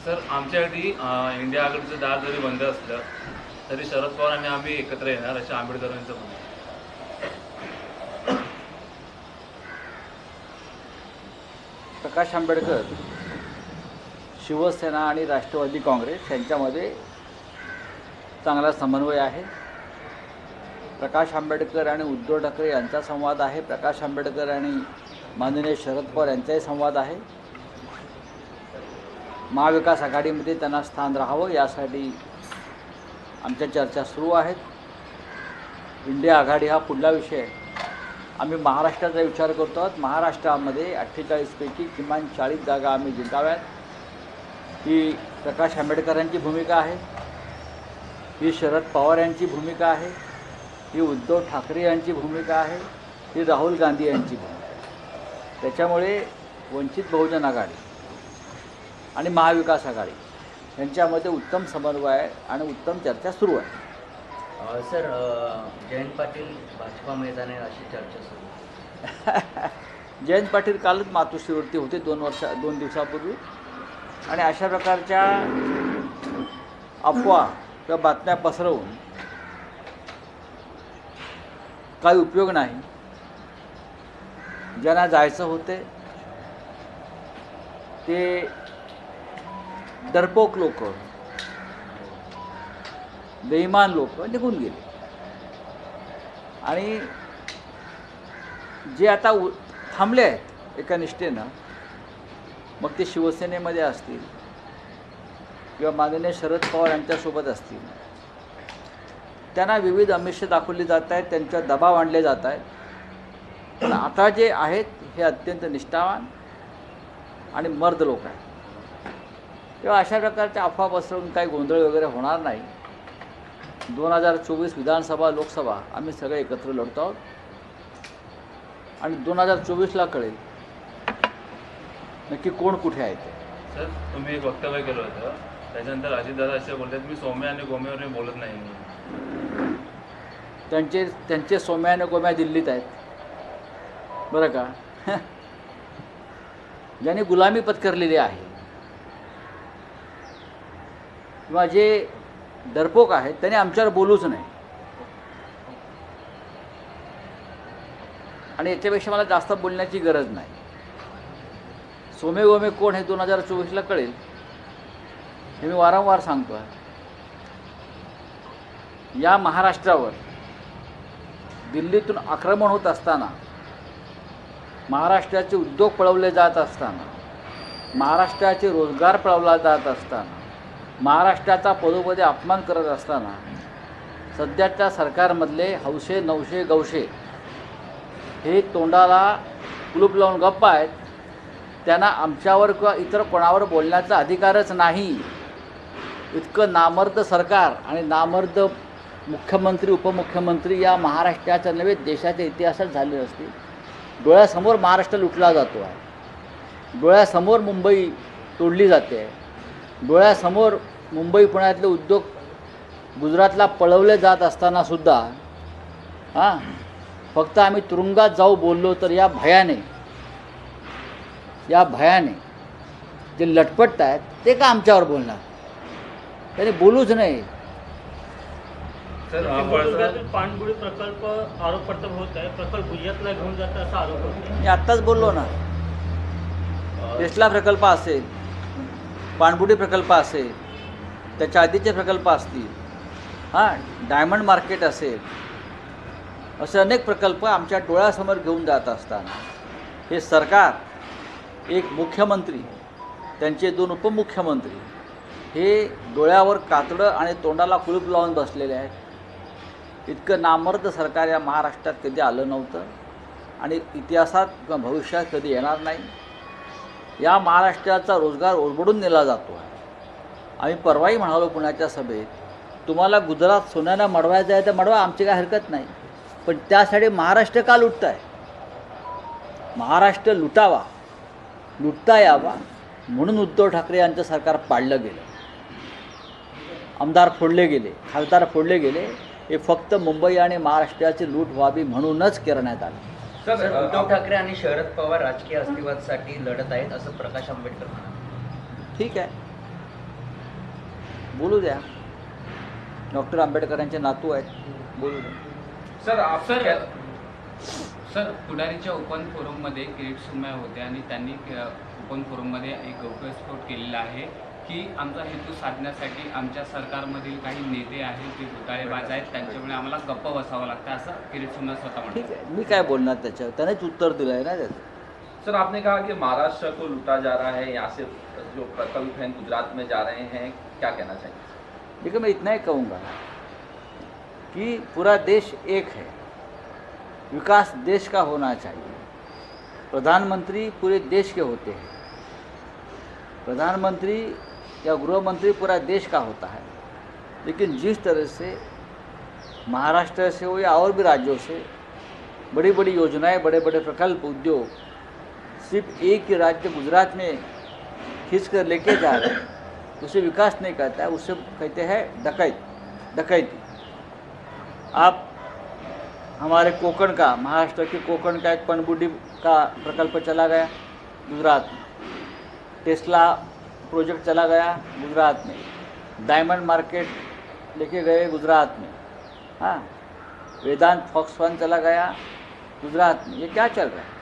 Sir आमच्यासाठी India आघाडीचं दार जरी बंद असलं तरी शरद पवार आणि आम्ही एकत्र येणार असे आंबेडकरांचं म्हणणं आहे. प्रकाश आंबेडकर, शिवसेना आणि राष्ट्रवादी काँग्रेस यांच्यामध्ये चांगला समन्वय आहे. प्रकाश आंबेडकर आणि उद्धव ठाकरे यांचा संवाद आहे. प्रकाश आंबेडकर आणि माननीय शरद पवार यांचाही संवाद आहे. महाविकास आघाडीमध्ये त्यांना स्थान राहावं यासाठी आमच्या चर्चा सुरू आहेत. इंडिया आघाडी हा पुढला विषय आहे. आम्ही महाराष्ट्राचा विचार करतो आहोत. महाराष्ट्रामध्ये 48 पैकी किमान 40 जागा आम्ही जिंकाव्यात. ही प्रकाश आंबेडकरांची भूमिका आहे, ही शरद पवार यांची भूमिका आहे, ही उद्धव ठाकरे यांची भूमिका आहे, ही राहुल गांधी यांची भूमिका आहे. त्याच्यामुळे वंचित बहुजन आघाडी आणि महाविकास आघाडी यांच्यामध्ये उत्तम समन्वय आहे आणि उत्तम चर्चा सुरू आहे. सर, जयंत पाटील भाजपामध्ये जाणे अशी चर्चा सुरू आहे. जयंत पाटील कालच मातोश्रीवरती होते 2 दिवसापूर्वी आणि अशा प्रकारच्या अफवा किंवा बातम्या पसरवून काही उपयोग नाही. ज्यांना जायचं होते ते डरपोक लोक, बेईमान लोक निघून गेले आणि जे आता थांबले आहेत एका निष्ठेनं, मग ते शिवसेनेमध्ये असतील किंवा माननीय शरद पवार यांच्यासोबत असतील, त्यांना विविध आमिष दाखवली जात आहेत, त्यांच्यावर दबाव आणले जात आहेत. पण आता जे आहेत हे अत्यंत निष्ठावान आणि मर्द लोक आहेत. तेव्हा अशा प्रकारच्या अफवा पसरवून काही गोंधळ वगैरे होणार नाही. 2024 विधानसभा, लोकसभा आम्ही सगळे एकत्र लढतो आहोत आणि 2024ला कळेल नक्की कोण कुठे आहे ते. सर तुम्ही एक वक्तव्य केलं होतं, त्याच्यानंतर अजितदादा असे बोलतात मी सौम्य आणि गोम्यावर मी बोलत नाही. त्यांचे सौम्या आणि गोम्या दिल्लीत आहेत बरं का. ज्यांनी गुलामी पत्करलेली आहे किंवा जे डरपोक आहेत त्यांनी आमच्यावर बोलूच नाही. आणि याच्यापेक्षा मला जास्त बोलण्याची गरज नाही. सोमे गोमे कोण हे 2024ला कळेल हे मी वारंवार सांगतो आहे. या महाराष्ट्रावर दिल्लीतून आक्रमण होत असताना, महाराष्ट्राचे उद्योग पळवले जात असताना, महाराष्ट्राचे रोजगार पळवला जात असताना, महाराष्ट्राचा पदोपदी अपमान करत असताना सध्याच्या सरकारमधले हौशे नवशे गवशे हे तोंडाला कुलूप लावून गप्प आहेत. त्यांना आमच्यावर किंवा इतर कोणावर बोलण्याचा अधिकारच नाही. इतकं नामर्द सरकार आणि नामर्द मुख्यमंत्री उपमुख्यमंत्री या महाराष्ट्राच्या नव्हे देशाच्या इतिहासात झाले असतील. डोळ्यासमोर महाराष्ट्र लुटला जातो आहे. डोळ्यासमोर मुंबई तोडली जाते आहे. डोळ्यासमोर मुंबई पुण्यातले उद्योग गुजरातला पळवले जात असतानासुद्धा फक्त आम्ही तुरुंगात जाऊ बोललो तर या भयाने जे लटपट आहेत ते का आमच्यावर बोलणार. त्याने बोलूच नाही. सर, पाणबुडी प्रकल्प आरोपपत्र होत आहे, प्रकल्प गुजरातला घेऊन जातं असा आरोप होतो. मी आत्ताच बोललो ना. टेस्ला प्रकल्प असेल, पाणबुडी प्रकल्प असेल, त्याच्या आधीचे प्रकल्प असतील, डायमंड मार्केट असेल, असे अनेक प्रकल्प आमच्या डोळ्यासमोर घेऊन जात असताना हे सरकार, एक मुख्यमंत्री, त्यांचे 2 उपमुख्यमंत्री हे डोळ्यावर कातडं आणि तोंडाला कुलूप लावून बसलेले आहेत. इतकं नामर्द सरकार या महाराष्ट्रात कधी आलं नव्हतं आणि इतिहासात किंवा भविष्यात कधी येणार नाही. या महाराष्ट्राचा रोजगार ओरबडून नेला जातो आहे. आम्ही परवाही म्हणालो पुण्याच्या सभेत, तुम्हाला गुजरात सोन्यानं मडवायचं आहे तर मडवा, आमची काय हरकत नाही. पण त्यासाठी महाराष्ट्र का लुटताय? महाराष्ट्र लुटता यावा म्हणून उद्धव ठाकरे यांचं सरकार पाडलं गेलं. आमदार फोडले गेले, खासदार फोडले गेले. हे फक्त मुंबई आणि महाराष्ट्राची लूट व्हावी म्हणूनच करण्यात आलं. सर, उद्धव ठाकरे आणि शरद पवार राजकीय अस्तित्वासाठी लढत आहेत असं प्रकाश आंबेडकर म्हणाले. ठीक आहे, बोलू द्या. डॉक्टर आंबेडकरांचे नातू आहेत, बोलू द्या. सर आप सर क्या- सर पुढारीच्या ओपन फोरममध्ये किरीट सोमय्या होते आणि त्यांनी ओपन फोरममध्ये एक गौप्यस्फोट केलेला आहे की आमचा हेतू साधण्यासाठी आमच्या सरकारमधील काही नेते आहेत जे घोटाळेबाज आहेत त्यांच्यामुळे आम्हाला गप्प बसावं लागतं असं किरीट सोमय्या स्वतः ठीक म्हणतात. आहे, मी काय बोलणार त्याच्यावर, त्यानेच उत्तर दिलं आहे ना त्याचं. सर आपने कहा कि महाराष्ट्र को लूटा जा रहा है, यहाँ से जो प्रकल्प हैं गुजरात में जा रहे हैं, क्या कहना चाहिए? देखिए मैं इतना ही कहूँगा कि पूरा देश एक है, विकास देश का होना चाहिए. प्रधानमंत्री पूरे देश के होते हैं, प्रधानमंत्री या गृहमंत्री पूरा देश का होता है. लेकिन जिस तरह से महाराष्ट्र से हो या और भी राज्यों से बड़ी बड़ी योजनाएं, बड़े बड़े प्रकल्प, उद्योग सिर्फ एक ही राज्य गुजरात में खींच कर लेके जा रहे हैं, उसे विकास नहीं कहता है, उसे कहते हैं डकैती. आप हमारे कोकण का, महाराष्ट्र के कोकण का एक पनबुड्डी का प्रकल्प चला गया गुजरात में, टेस्ला प्रोजेक्ट चला गया गुजरात में, डायमंड मार्केट लेके गए गुजरात में, हाँ, वेदांत फॉक्सकॉन चला गया गुजरात में. ये क्या चल रहा है?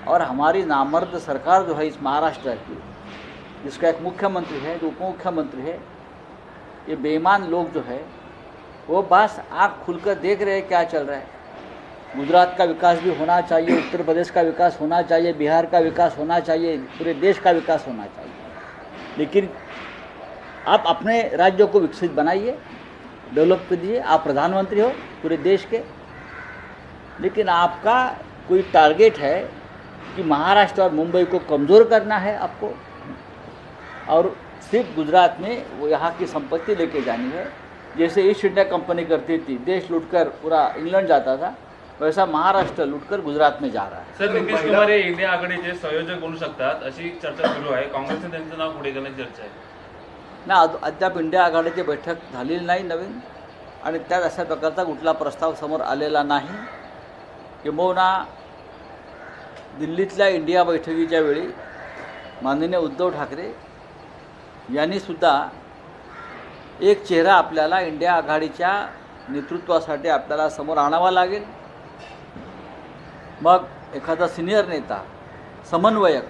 और हमारी नामर्द सरकार जो है इस महाराष्ट्र की, जिसका एक मुख्यमंत्री है, जो उप मुख्यमंत्री है, ये बेईमान लोग जो है वो बस आँख खुलकर देख रहे हैं क्या चल रहा है. गुजरात का विकास भी होना चाहिए, उत्तर प्रदेश का विकास होना चाहिए, बिहार का विकास होना चाहिए, पूरे देश का विकास होना चाहिए. लेकिन आप अपने राज्यों को विकसित बनाइए, डेवलप कीजिए. आप प्रधानमंत्री हो पूरे देश के, लेकिन आपका कोई टारगेट है कि महाराष्ट्र और मुंबई को कमज़ोर करना है आपको, और सिर्फ गुजरात में वो यहाँ की संपत्ति लेके जानी है. जैसे ईस्ट इंडिया कंपनी करती थी, देश लूटकर पूरा इंग्लंड जाता था, वैसा महाराष्ट्र लूटकर गुजरात में जा रहा है. सर नितीश कुमार हे इंडिया आघाडीचे संयोजक बनू शकतात अशी चर्चा सुरू आहे. काँग्रेसने त्यांचं नाव पुढे करण्याची चर्चा आहे. ना अद्याप इंडिया आघाडीची बैठक झालेली नाही नवीन, आणि त्यात अशा प्रकारचा कुठला प्रस्ताव समोर आलेला नाही. किंबहुना दिल्लीतल्या इंडिया बैठकीच्या वेळी माननीय उद्धव ठाकरे यांनी सुद्धा एक चेहरा आपल्याला इंडिया आघाडीच्या नेतृत्वासाठी आपल्याला समोर आणावा लागेल. मग एखादा सिनियर नेता, समन्वयक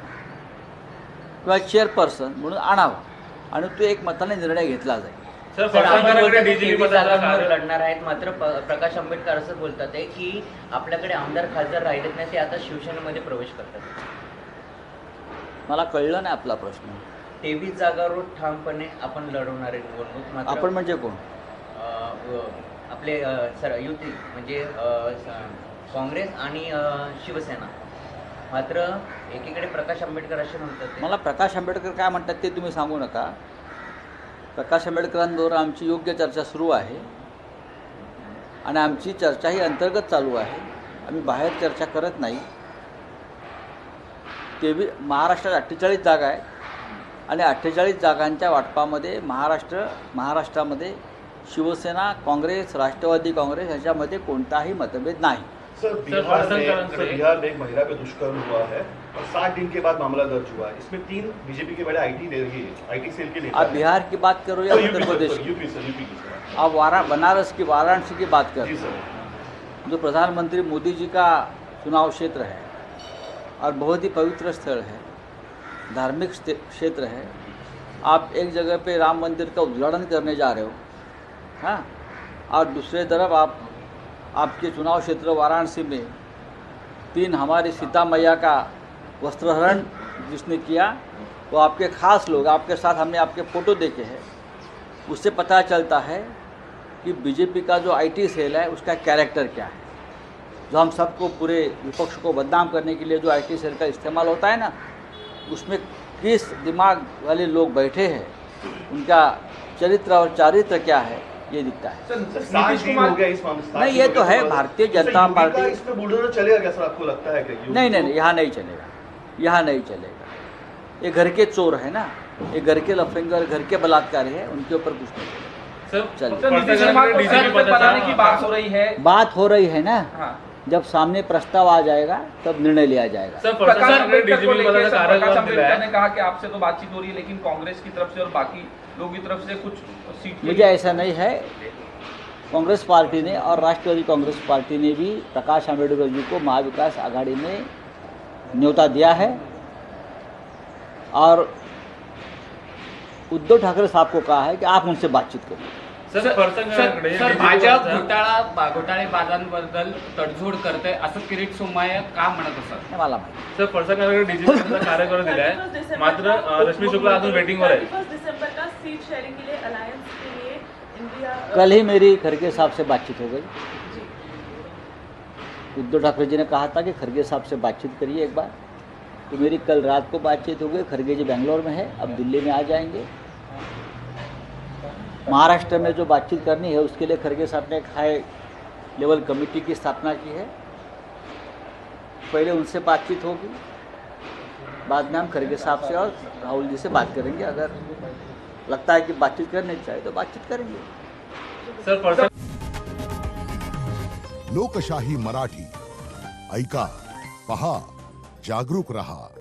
किंवा चेअरपर्सन म्हणून आणावा, आणि तो एक मताने निर्णय घेतला जाईल. सर सर, आपण फडणवीसांकडे बोलतो की डीजीपी 23 पदाचा जागांवर कार्य- लढणार आहेत, मात्र प्रकाश आंबेडकर असं बोलतात आहे की आपल्याकडे आमदार खासदार राहिलेत नाही, ते आता शिवसेनेमध्ये प्रवेश करतात. मला कळलं नाही आपला प्रश्न. 23 जागांवर ठामपणे आपण लढवणार आहे निवडणूक, मात्र आपण म्हणजे कोण? आपले सर युती म्हणजे काँग्रेस आणि शिवसेना. मात्र एकीकडे प्रकाश आंबेडकर असे म्हणतात ते. मला प्रकाश आंबेडकर काय म्हणतात ते तुम्ही सांगू नका. प्रकाश आंबेडकरांबरोबर आमची योग्य चर्चा सुरू आहे, आणि आमची चर्चा ही अंतर्गत चालू आहे, आम्ही बाहेर चर्चा करत नाही. महाराष्ट्रात 48 जागा आहेत, आणि 48 जागांच्या वाटपामध्ये महाराष्ट्रामध्ये शिवसेना, काँग्रेस, राष्ट्रवादी काँग्रेस ह्याच्यामध्ये कोणताही मतभेद नाही. सर बिहार में एक महिला पे दुष्कर्म हुआ है और 60 दिन के बाद मामला दर्ज हुआ है. इसमें 3 बीजेपी के बड़े आईटी सेल के नेता आप हैं. बिहार की बात करो या उत्तर प्रदेश की? यूपी की सर. आप बनारस की, वाराणसी की बात जी करो, सर. जो प्रधानमंत्री मोदी जी का चुनाव क्षेत्र है और बहुत ही पवित्र स्थल है, धार्मिक क्षेत्र है. आप एक जगह पे राम मंदिर का उद्घाटन करने जा रहे हो, हाँ, और दूसरे तरफ आपके चुनाव क्षेत्र वाराणसी में 3 हमारी सीता मैया का वस्त्रहरण जिसने किया, वो आपके खास लोग, आपके साथ हमने आपके फ़ोटो देखे हैं. उससे पता चलता है कि बीजेपी का जो आईटी सेल है उसका कैरेक्टर क्या है. जो हम सबको, पूरे विपक्ष को बदनाम करने के लिए जो आईटी सेल का इस्तेमाल होता है ना, उसमें किस दिमाग वाले लोग बैठे हैं, उनका चरित्र और चारित्र क्या है, ये दिखता है. सर नीतीश 60 दिन कुमार- हो गया इस मामले में. नहीं, ये तो है भारतीय जनता पार्टी. इसमें बुलडोजर चलेगा क्या सर, आपको लगता है कि नहीं, यहाँ नहीं चलेगा, यहाँ नहीं चलेगा. ये घर के चोर है ना, ये घर के लफंगे और घर के बलात्कारी है, उनके ऊपर कुछ नहीं चलेगा. सर चल. सर नीतीश कुमार को डीजीपी सर पे बनाने की बात हो पदाचा रही है. बात हो रही है ना, हाँ जब सामने प्रस्ताव आ जाएगा तब निर्णय लिया जाएगा। सर प्रकाश परसों आंबेडकर को डीजीपी लेकर का प्रकाश कार्यक्रम दिला आंबेडकर ने है। कहा कि आपसे तो बातचीत हो रही है, लेकिन कांग्रेस की तरफ से और बाकी लोगों की तरफ से कुछ सीट के मुझे ऐसा नहीं है। कांग्रेस पार्टी ने और राष्ट्रवादी कांग्रेस पार्टी ने भी प्रकाश आंबेडकर जी को महाविकास आघाड़ी में न्योता दिया है और उद्धव ठाकरे साहब को कहा है कि आप उनसे बातचीत करें। सर फरसांगकडे सर DGP भाजप चा- घोटाळेबाजांबद्दल तडजोड करते असं किरीट सोमय्या का म्हणत असत? हे मला माहिती। सर फरसांगकडे डीजीपी कार्यक्रम दिलाय, मात्र रश्मी शुक्ला अजून वेटिंगवर आहे। 31 दिसंबर का सीट शेयरिंग के लिए अलायंस के लिए इंडिया कल ही मेरी खड़गे साहब से बातचीत हो गई। जी उद्धव ठाकरे जी ने कहा था कि खड़गे साहब से बातचीत करिए एक बार, तो मेरी कल रात को बातचीत हो गई। खड़गे जी बेंगलोर में है, अब दिल्ली में आ जाएंगे। महाराष्ट्र में जो बातचीत करनी है उसके लिए खड़गे साहब ने एक हाई लेवल कमेटी की स्थापना की है। पहले उनसे बातचीत होगी, बाद में हम खड़गे साहब से और राहुल जी से बात करेंगे। अगर लगता है कि बातचीत करनी चाहिए तो बातचीत करेंगे। सर फरसांग लोकशाही मराठी ऐका, पहा, जागरूक रहा।